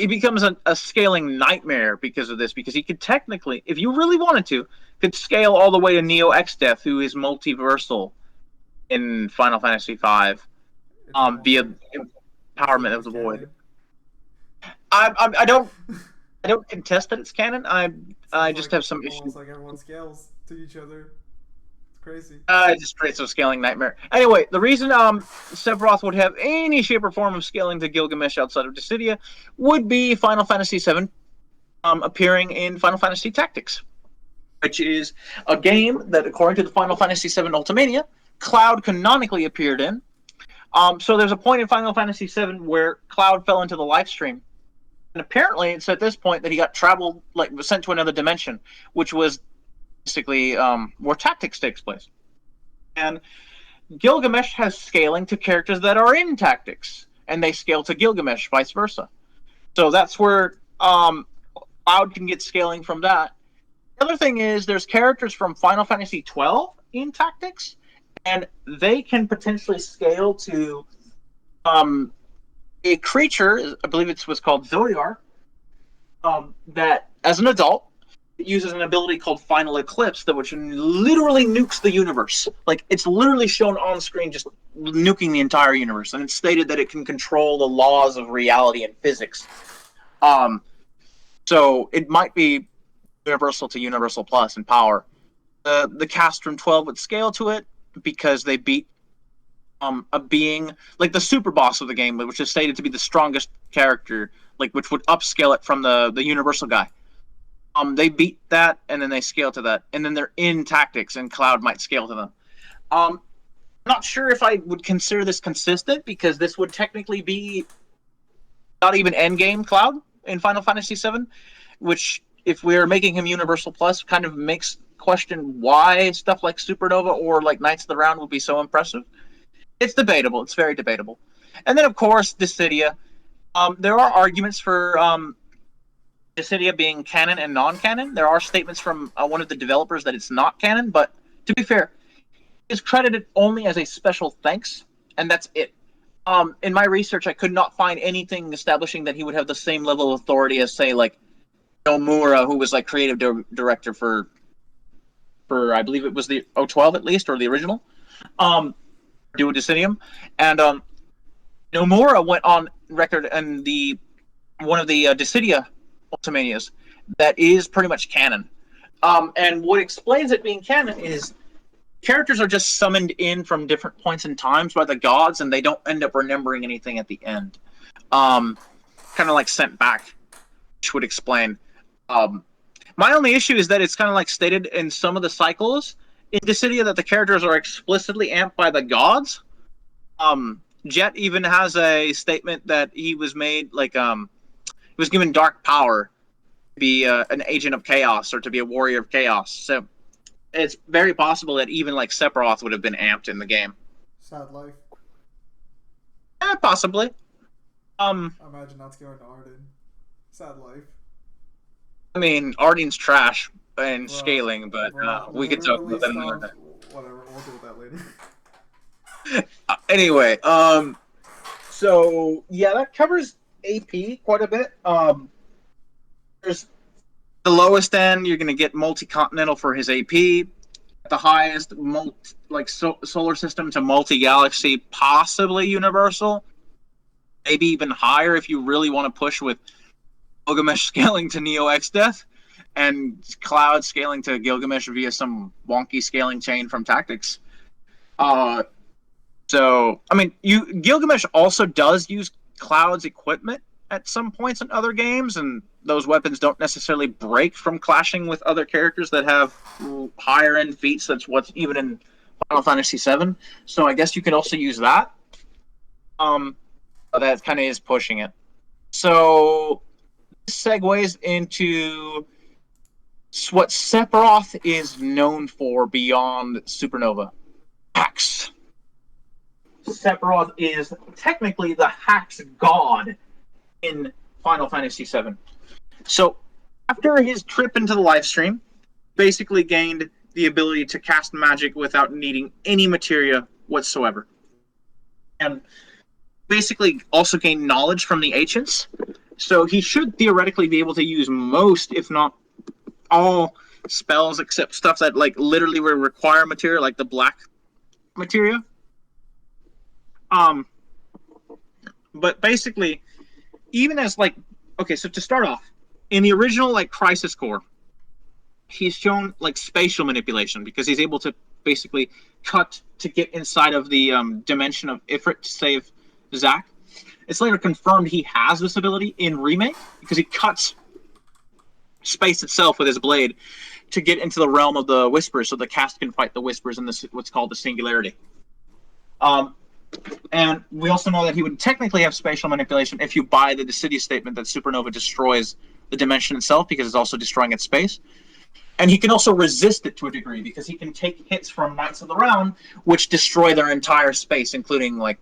it becomes a scaling nightmare because of this. Because he could technically, if you really wanted to, could scale all the way to Neo Exdeath, who is multiversal in Final Fantasy V, It's almost via like it's empowerment of almost the void. canon. I don't contest that it's canon. I Seems just like have some issues. almost like everyone scales to each other. It's crazy. It just creates a scaling nightmare. Anyway, the reason Sephiroth would have any shape or form of scaling to Gilgamesh outside of Dissidia would be Final Fantasy VII appearing in Final Fantasy Tactics, which is a game that, according to the Final Fantasy VII Ultimania, Cloud canonically appeared in. So there's a point in Final Fantasy VII where Cloud fell into the life stream. And apparently it's at this point that he got was sent to another dimension, which was basically where Tactics takes place. And Gilgamesh has scaling to characters that are in Tactics, and they scale to Gilgamesh, vice versa. So that's where Cloud can get scaling from that. The other thing is there's characters from Final Fantasy XII in Tactics, and they can potentially scale to a creature, I believe it was called Zoyar, that as an adult uses an ability called Final Eclipse, that which literally nukes the universe. Like, it's literally shown on screen just nuking the entire universe, and it's stated that it can control the laws of reality and physics. So it might be universal to Universal Plus in power. The cast from 12 would scale to it because they beat a being like the super boss of the game, which is stated to be the strongest character, like which would upscale it from the universal guy. They beat that, and then they scale to that, and then they're in Tactics, and Cloud might scale to them. I'm not sure if I would consider this consistent, because this would technically be not even endgame Cloud in Final Fantasy VII, which, if we're making him Universal Plus, kind of makes question why stuff like Supernova or like Knights of the Round would be so impressive. It's debatable. It's very debatable. And then, of course, Dissidia. There are arguments for Dissidia being canon and non-canon. There are statements from one of the developers that it's not canon, but to be fair, it's credited only as a special thanks, and that's it. In my research, I could not find anything establishing that he would have the same level of authority as, say, like Nomura, who was like creative director for I believe it was the 012 at least, or the original Duodecinium, and Nomura went on record and one of the Dissidia Ultimanias that is pretty much canon. And what explains it being canon is characters are just summoned in from different points in times by the gods, and they don't end up remembering anything at the end. Kind of like sent back, which would explain. My only issue is that it's kind of like stated in some of the cycles in Dissidia that the characters are explicitly amped by the gods. Jet even has a statement that he was made like he was given dark power to be an agent of chaos or to be a warrior of chaos. So it's very possible that even like Sephiroth would have been amped in the game. Sad life. Possibly. I imagine not scaling to Arden. Sad life. I mean, Arden's trash and scaling, but we could talk about that another day. Whatever, we'll deal with that later. Anyway, so yeah, that covers AP quite a bit. There's the lowest end, you're gonna get multi-continental for his AP. At the highest, solar system to multi-galaxy, possibly universal. Maybe even higher if you really want to push with Gilgamesh scaling to Neo Exdeath and Cloud scaling to Gilgamesh via some wonky scaling chain from Tactics. So, I mean, Gilgamesh also does use Cloud's equipment at some points in other games, and those weapons don't necessarily break from clashing with other characters that have higher end feats. That's what's even in Final Fantasy VII. So I guess you could also use that. That kind of is pushing it. So this segues into what Sephiroth is known for beyond Supernova. Hacks. Sephiroth is technically the hacks god in Final Fantasy VII. So, after his trip into the live stream, basically gained the ability to cast magic without needing any materia whatsoever. And basically also gained knowledge from the ancients. So he should theoretically be able to use most, if not all, spells except stuff that like literally will require materia, like the black materia. Um, but basically, even as like, okay, so to start off, in the original like Crisis Core, he's shown like spatial manipulation because he's able to basically cut to get inside of the dimension of Ifrit to save Zack. It's later confirmed he has this ability in Remake because he cuts space itself with his blade to get into the realm of the Whispers so the cast can fight the Whispers in this what's called the Singularity. And we also know that he would technically have spatial manipulation if you buy the Dissidia statement that Supernova destroys the dimension itself because it's also destroying its space. And he can also resist it to a degree because he can take hits from Knights of the Round, which destroy their entire space, including like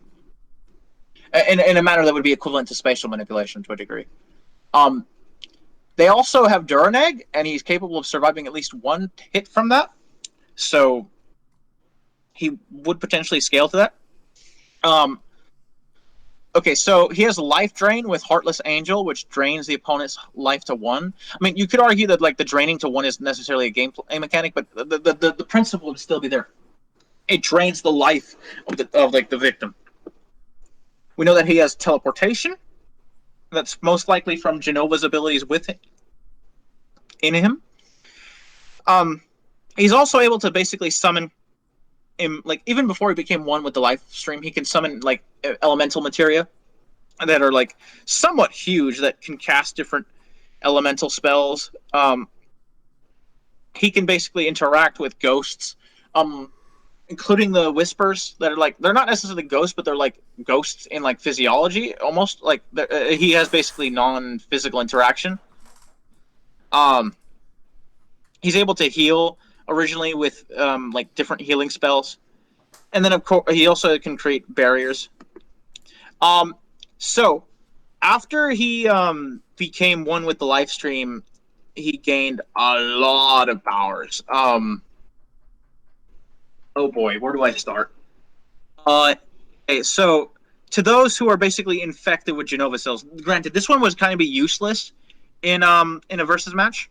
in a manner that would be equivalent to spatial manipulation to a degree. They also have Duraneg, and he's capable of surviving at least one hit from that. So he would potentially scale to that. Okay, so he has Life Drain with Heartless Angel, which drains the opponent's life to 1. I mean, you could argue that like the draining to 1 isn't necessarily a gameplay mechanic, but the principle would still be there. It drains the life of the victim. We know that he has Teleportation. That's most likely from Genova's abilities with it in him. He's also able to basically summon him, like even before he became one with the life stream, he can summon like elemental materia that are like somewhat huge that can cast different elemental spells. He can basically interact with ghosts, including the Whispers that are like they're not necessarily ghosts, but they're like ghosts in like physiology, almost like he has basically non-physical interaction. He's able to heal originally with like different healing spells, and then of course he also can create barriers. So after he became one with the life stream, he gained a lot of powers. Oh boy, where do I start? Okay, so to those who are basically infected with Genova cells, granted, this one was kind of be useless in a versus match,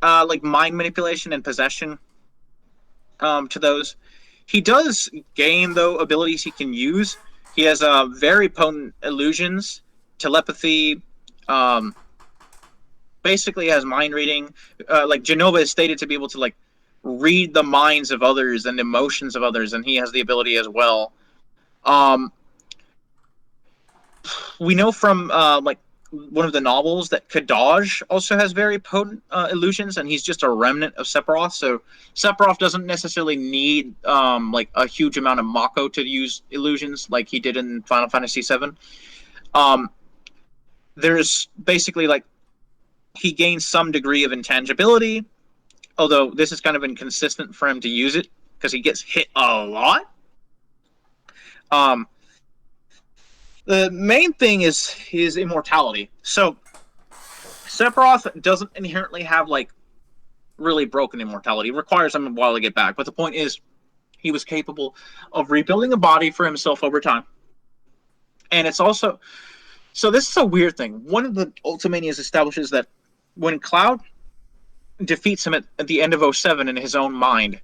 like mind manipulation and possession. To those, he does gain though abilities he can use. He has very potent illusions, telepathy. Basically has mind reading. Like Genova is stated to be able to like read the minds of others and emotions of others, and he has the ability as well. We know from like one of the novels that Kadaj also has very potent illusions, and he's just a remnant of Sephiroth. So Sephiroth doesn't necessarily need like a huge amount of Mako to use illusions like he did in Final Fantasy VII. There's basically like he gains some degree of intangibility, although this is kind of inconsistent for him to use it because he gets hit a lot. The main thing is his immortality. So Sephiroth doesn't inherently have like really broken immortality. It requires him a while to get back. But the point is, he was capable of rebuilding a body for himself over time. And it's also so this is a weird thing. One of the Ultimanias establishes that when Cloud defeats him at the end of 07 in his own mind,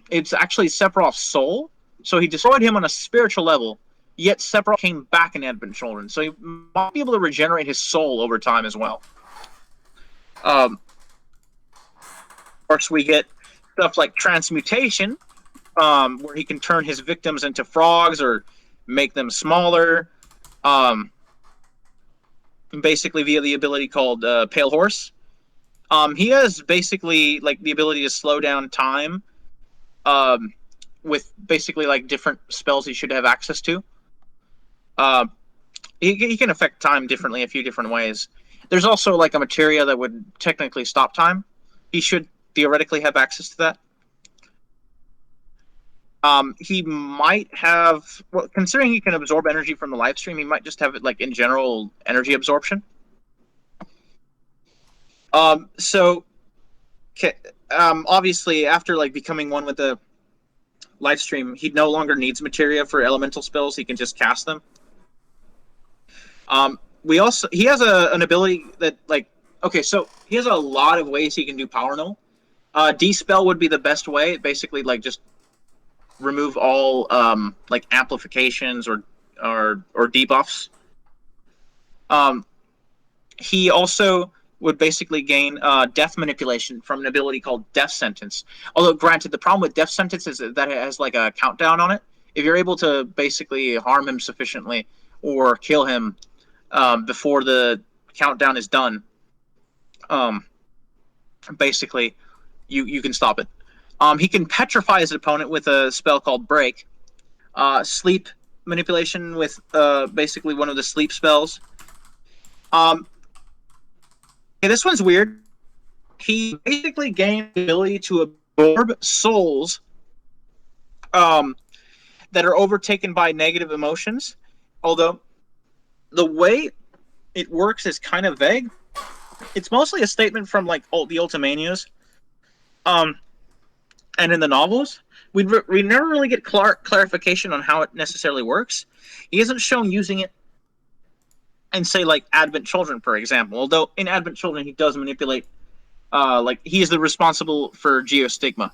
it's actually Sephiroth's soul. So he destroyed him on a spiritual level. Yet Sephiroth came back in Advent Children, so he might be able to regenerate his soul over time as well. Of course, we get stuff like transmutation, where he can turn his victims into frogs or make them smaller, basically via the ability called Pale Horse. He has basically like the ability to slow down time with basically like different spells he should have access to. He can affect time differently a few different ways. There's also like a materia that would technically stop time. He should theoretically have access to that. He might have, well, considering he can absorb energy from the live stream, he might just have it like in general energy absorption. Obviously after like becoming one with the live stream, he no longer needs materia for elemental spells. He can just cast them. he has an ability that like okay, so he has a lot of ways he can do power null. Dispel would be the best way. Basically, like just remove all like amplifications or debuffs. Um, he also would basically gain death manipulation from an ability called Death Sentence. Although, granted, the problem with Death Sentence is that it has like a countdown on it. If you're able to basically harm him sufficiently or kill him before the countdown is done, um, basically you can stop it. He can petrify his opponent with a spell called Break. Sleep manipulation with basically one of the sleep spells. Okay, this one's weird. He basically gained the ability to absorb souls that are overtaken by negative emotions. Although the way it works is kind of vague. It's mostly a statement from like the Ultimanias, and in the novels. We never really get clarification on how it necessarily works. He isn't shown using it in, say, like Advent Children, for example. Although in Advent Children he does manipulate, like he is the responsible for Geostigma.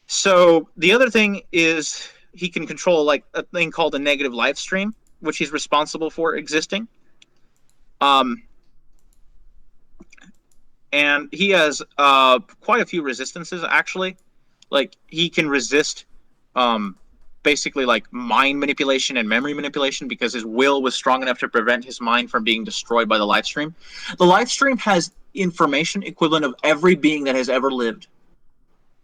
So the other thing is he can control like a thing called a negative live stream, which he's responsible for existing. And he has quite a few resistances actually. Like he can resist basically like mind manipulation and memory manipulation because his will was strong enough to prevent his mind from being destroyed by the live stream. The live stream has information equivalent of every being that has ever lived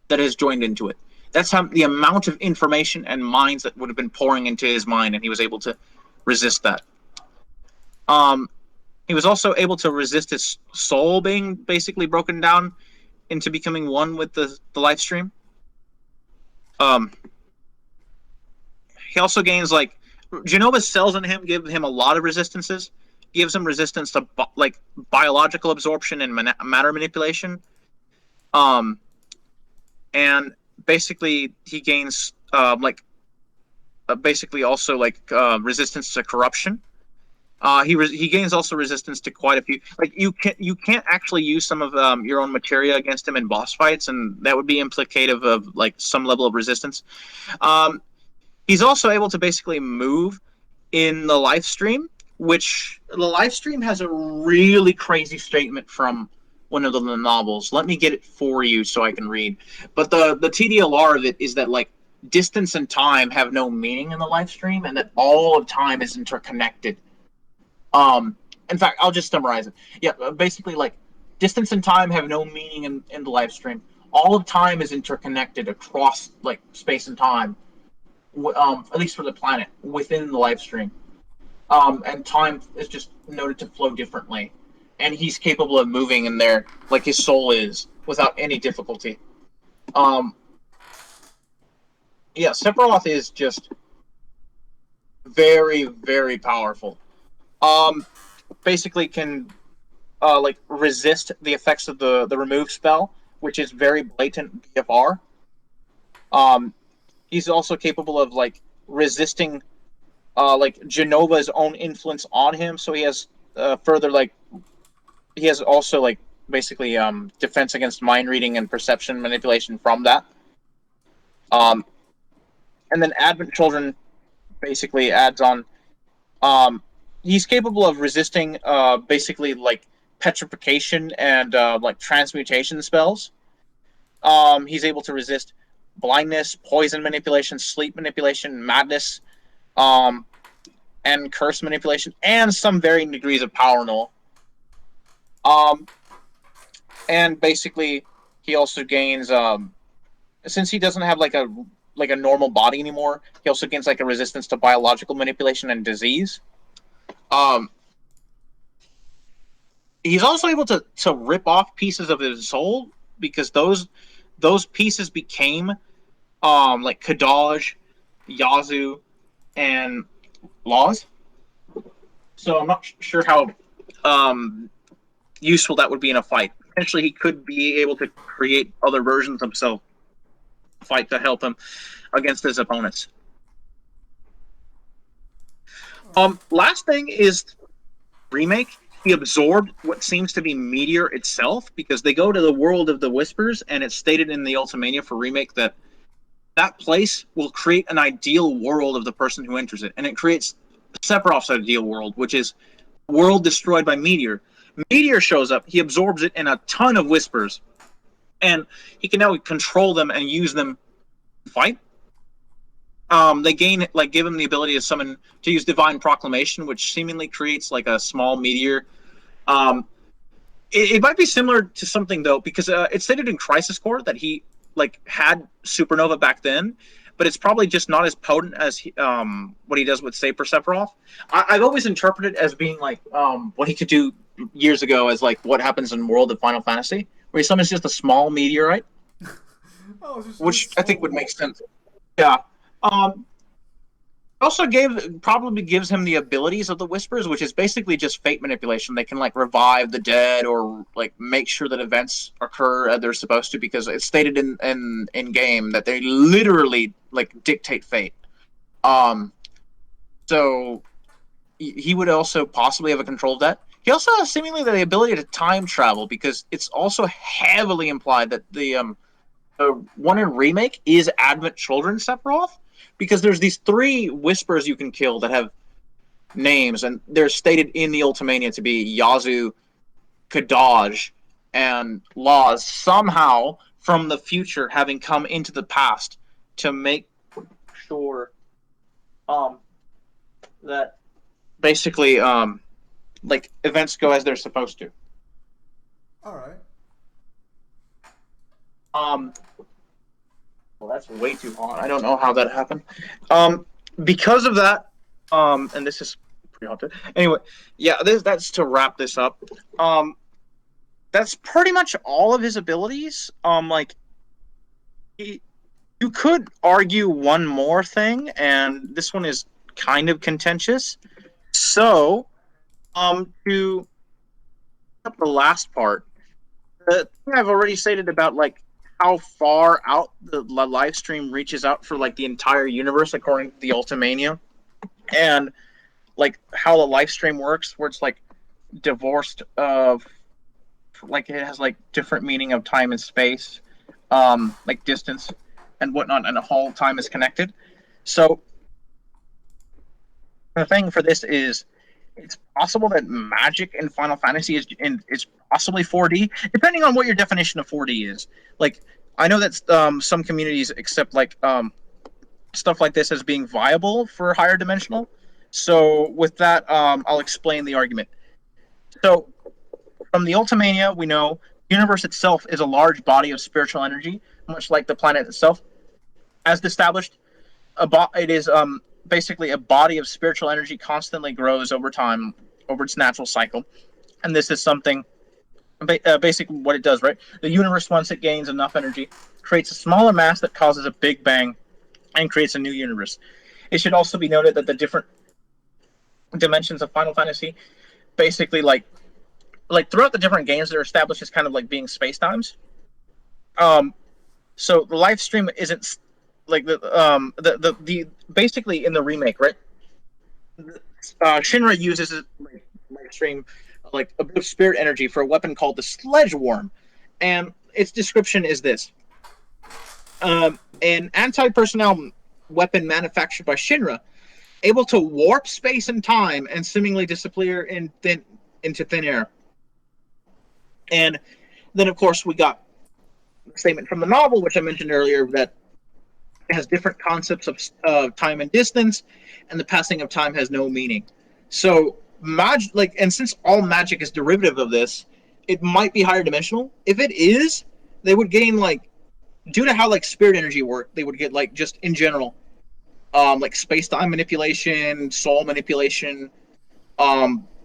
that has joined into it. That's how the amount of information and minds that would have been pouring into his mind, and he was able to resist that. He was also able to resist his soul being basically broken down into becoming one with the live stream. He also gains like Genova's cells in him give him a lot of resistances. Gives him resistance to like biological absorption and matter manipulation. And basically he gains basically also like resistance to corruption. He gains also resistance to quite a few. Like you can't actually use some of your own materia against him in boss fights, and that would be implicative of like some level of resistance. He's also able to basically move in the live stream, which the live stream has a really crazy statement from one of the novels. Let me get it for you so I can read. But the TDLR of it is that like distance and time have no meaning in the live stream, and that all of time is interconnected. In fact, I'll just summarize it. Yeah, basically, like distance and time have no meaning in the live stream. All of time is interconnected across like space and time, at least for the planet within the live stream. And time is just noted to flow differently, and he's capable of moving in there like his soul is without any difficulty. Yeah, Sephiroth is just very, very powerful. Basically can like resist the effects of the remove spell, which is very blatant BFR. He's also capable of like resisting like Genova's own influence on him, so he has further like he has also like basically defense against mind reading and perception manipulation from that. And then Advent Children basically adds on he's capable of resisting basically like petrification and like transmutation spells. He's able to resist blindness, poison manipulation, sleep manipulation, madness, and curse manipulation, and some varying degrees of power null. And basically, he also gains since he doesn't have like a normal body anymore. He also gains like a resistance to biological manipulation and disease. He's also able to rip off pieces of his soul because those pieces became like Kadaj, Yazoo, and Laws. So I'm not sure how useful that would be in a fight. Potentially, he could be able to create other versions of himself fight to help him against his opponents. Last thing is remake. He absorbed what seems to be Meteor itself because they go to the world of the Whispers, and it's stated in the Ultimania for remake that that place will create an ideal world of the person who enters it, and it creates Sephiroth's ideal world, which is world destroyed by Meteor. Meteor shows up, he absorbs it in a ton of Whispers, and he can now control them and use them to fight. They give him the ability to use Divine Proclamation, which seemingly creates like a small meteor. Um, it might be similar to something though, because it's stated in Crisis Core that he had Supernova back then, but it's probably just not as potent as what he does with Saber Sephiroth. I've always interpreted it as being like what he could do years ago as like what happens in World of Final Fantasy, where he summons just a small meteorite, which I think would make sense. Yeah. Um, also probably gives him the abilities of the Whispers, which is basically just fate manipulation. They can like revive the dead or like make sure that events occur as they're supposed to, because it's stated in game that they literally like dictate fate. Um, so he would also possibly have a control of that. He also has seemingly the ability to time travel, because it's also heavily implied that the one in remake is Advent Children Sephiroth, because there's these 3 Whispers you can kill that have names, and they're stated in the Ultimania to be Yazoo, Kadaj, and Laws, somehow from the future having come into the past to make sure that basically like events go as they're supposed to. All right. Well, that's way too hot. I don't know how that happened. Because of that, and this is pretty hot too. Anyway, yeah, that's to wrap this up. That's pretty much all of his abilities. You could argue one more thing, and this one is kind of contentious. So, to up the last part, the thing I've already stated about like how far out the live stream reaches out for like the entire universe according to the Ultimania, and like how the live stream works, where it's like divorced of like it has like different meaning of time and space, like distance and whatnot, and the whole time is connected. So the thing for this is, it's possible that magic in Final Fantasy is possibly 4D, depending on what your definition of 4D is. Like, I know that some communities accept like stuff like this as being viable for higher dimensional. So with that, I'll explain the argument. So from the Ultimania, we know the universe itself is a large body of spiritual energy, much like the planet itself. As established, it is basically a body of spiritual energy constantly grows over time, over its natural cycle. And this is something, basically what it does, right? The universe, once it gains enough energy, creates a smaller mass that causes a big bang and creates a new universe. It should also be noted that the different dimensions of Final Fantasy, basically like throughout the different games, they're established as kind of like being space times. So the live stream isn't like the basically in the remake, right? Shinra uses like live stream like a bit of spirit energy for a weapon called the Sledge Worm, and its description is this: an anti-personnel weapon manufactured by Shinra, able to warp space and time and seemingly disappear into thin air. And then, of course, we got a statement from the novel, which I mentioned earlier, that it has different concepts of time and distance, and the passing of time has no meaning. So, and since all magic is derivative of this, it might be higher dimensional. If it is, they would gain like, due to how like spirit energy work, they would get like just in general, like space-time manipulation, soul manipulation,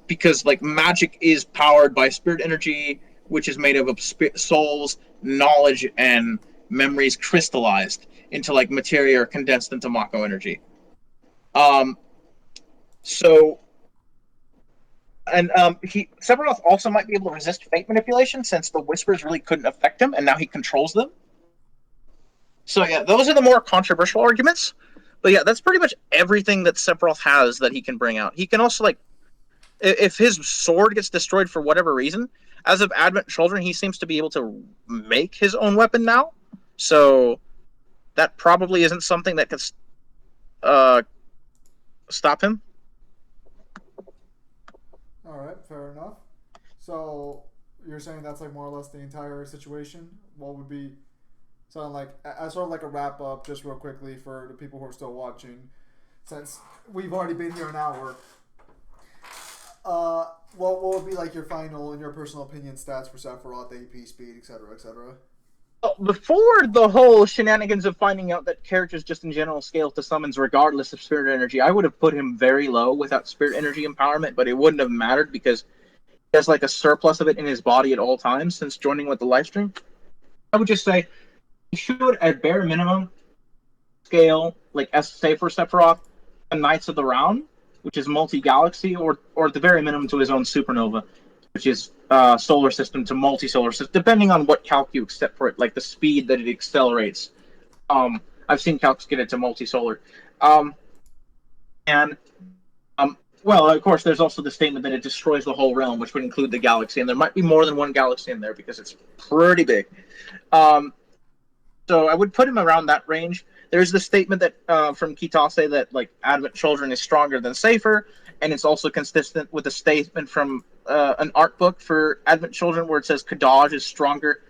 because like magic is powered by spirit energy, which is made up of souls, knowledge, and memories crystallized into like materia or condensed into Mako energy. So, and Sephiroth also might be able to resist fate manipulation, since the Whispers really couldn't affect him, and now he controls them. So yeah, those are the more controversial arguments. But yeah, that's pretty much everything that Sephiroth has that he can bring out. He can also like, if his sword gets destroyed for whatever reason, as of Advent Children, he seems to be able to make his own weapon now. So that probably isn't something that could uh, stop him. All right, fair enough. So you're saying that's like more or less the entire situation. What would be so like as sort of like a wrap up, just real quickly for the people who are still watching, since we've already been here an hour. What would be like your final, in your personal opinion, stats for Sephiroth, AP, speed, etc., etc.? Before the whole shenanigans of finding out that characters just in general scale to summons regardless of spirit energy, I would have put him very low without spirit energy empowerment, but it wouldn't have mattered because he has like a surplus of it in his body at all times since joining with the live stream. I would just say he should, at bare minimum, scale, like as say for Sephiroth, the Knights of the Round, which is multi-galaxy, or at the very minimum to his own Supernova, which is solar system to multi-solar system, depending on what calc you accept for it, like the speed that it accelerates. I've seen calcs get it to multi-solar. And well, of course, there's also the statement that it destroys the whole realm, which would include the galaxy, and there might be more than one galaxy in there because it's pretty big. Um, so I would put him around that range. There's the statement that from Kitase that like Advent Children is stronger than Safer, and it's also consistent with a statement from an art book for Advent Children where it says Kadaj is stronger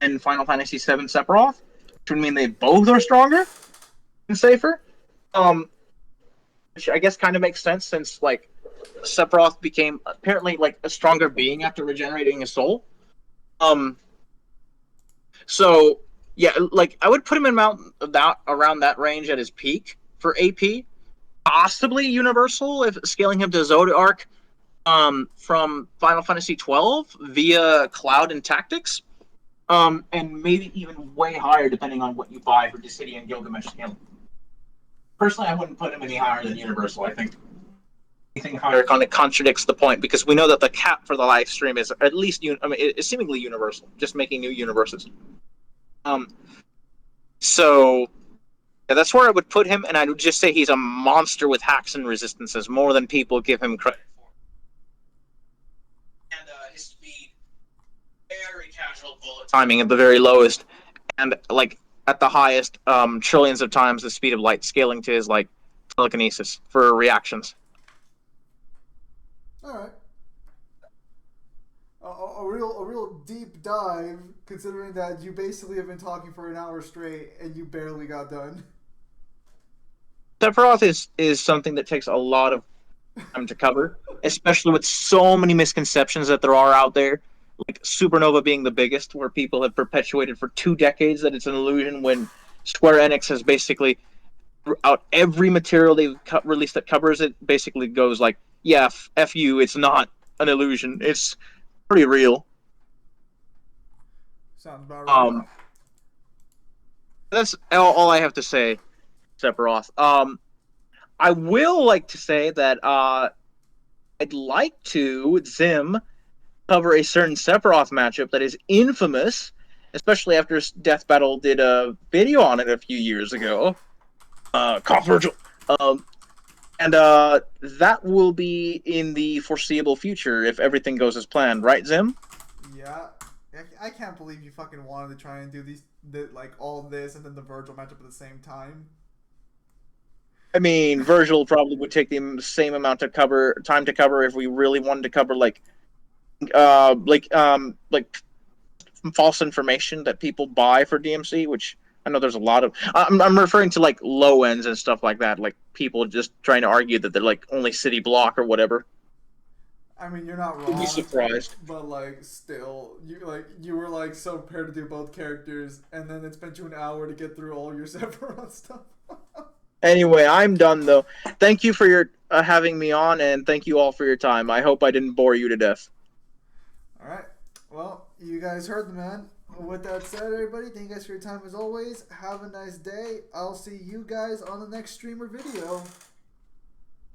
than Final Fantasy VII Sephiroth, which would mean they both are stronger than Safer. Which I guess kind of makes sense since like Sephiroth became apparently like a stronger being after regenerating his soul. Um, so yeah, like I would put him in around that range at his peak for AP, possibly Universal if scaling him to Zodiac from Final Fantasy 12 via Cloud and Tactics, and maybe even way higher depending on what you buy for Dissidia and Gilgamesh scaling. Personally, I wouldn't put him any higher than Universal. I think anything higher kind of contradicts the point because we know that the cap for the live stream is at least, it's seemingly universal, just making new universes. Um, so yeah, that's where I would put him, and I would just say he's a monster with hacks and resistances more than people give him credit for. And his speed, very casual bullet timing at the very lowest, and like at the highest, trillions of times the speed of light, scaling to his like telekinesis for reactions. All right. A real deep dive, considering that you basically have been talking for an hour straight and you barely got done. Sephiroth is something that takes a lot of time to cover, especially with so many misconceptions that there are out there. Like Supernova being the biggest, where people have perpetuated for 2 decades that it's an illusion when Square Enix has basically out every material they've released that covers it basically goes like, yeah, F you, it's not an illusion. It's pretty real. Sounds about right. That's all I have to say, Sephiroth. I will like to say that I'd like to, Zim, cover a certain Sephiroth matchup that is infamous, especially after Death Battle did a video on it a few years ago. Cough Virgil. And that will be in the foreseeable future if everything goes as planned, right, Zim? Yeah. I can't believe you fucking wanted to try and do like all this and then the Virgil matchup at the same time. I mean, Virgil probably would take the same amount of time to cover if we really wanted to cover like false information that people buy for DMC, which I know there's a lot of. I'm referring to like low ends and stuff like that, like people just trying to argue that they're like only city block or whatever. I mean, you're not wrong. You'd be surprised. But like, still, you were like so prepared to do both characters, and then it spent you an hour to get through all your Sephiroth stuff. Anyway, I'm done though. Thank you for your having me on, and thank you all for your time. I hope I didn't bore you to death. All right. Well, you guys heard the man. With that said, everybody, thank you guys for your time as always. Have a nice day. I'll see you guys on the next stream or video.